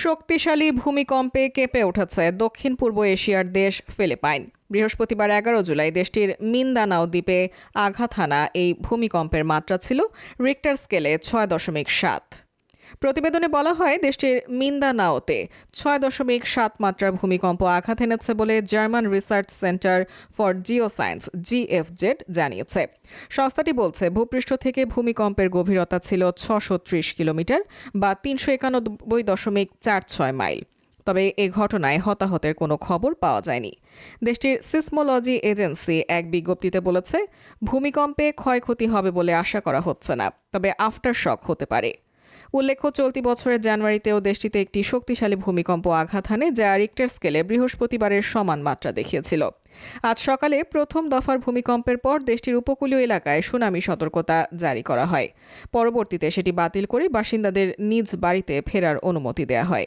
শক্তিশালী ভূমিকম্পে কেঁপে উঠেছে দক্ষিণ পূর্ব এশিয়ার দেশ ফিলিপাইন। বৃহস্পতিবার 11 জুলাই দেশটির মিন্দানাও দ্বীপে আঘাত হানা এই ভূমিকম্পের মাত্রা ছিল রিক্টার স্কেলে 6.7। প্রতিবেদনে বলা হয় দেশটির মিন্দানাওতে 6.7 মাত্রার ভূমিকম্প আঘাত এনেছে বলে German research centre for geoscience GFZ জানিয়েছে। সংস্থাটি বলছে ভূপৃষ্ঠ থেকে ভূমিকম্পের গভীরতা ছিল 630 কিলোমিটার বা 391.46 মাইল। তবে এ ঘটনায় হতাহতের কোনো খবর পাওয়া যায়নি। দেশটির সিসমোলজি এজেন্সি এক বিজ্ঞপ্তিতে বলেছে ভূমিকম্পে ক্ষয়ক্ষতি হবে বলে আশা করা হচ্ছে না, তবে আফটার শক হতে পারে। উল্লেখ্য, চলতি বছরের জানুয়ারিতেও দেশটিতে একটি শক্তিশালী ভূমিকম্প আঘাত হানে যা রিক্টার স্কেলে বৃহস্পতিবারের সমান মাত্রা দেখিয়েছিল। আজ সকালে প্রথম দফার ভূমিকম্পের পর দেশটির উপকূলীয় এলাকায় সুনামি সতর্কতা জারি করা হয়। পরবর্তীতে সেটি বাতিল করে বাসিন্দাদের নিজ বাড়িতে ফেরার অনুমতি দেওয়া হয়।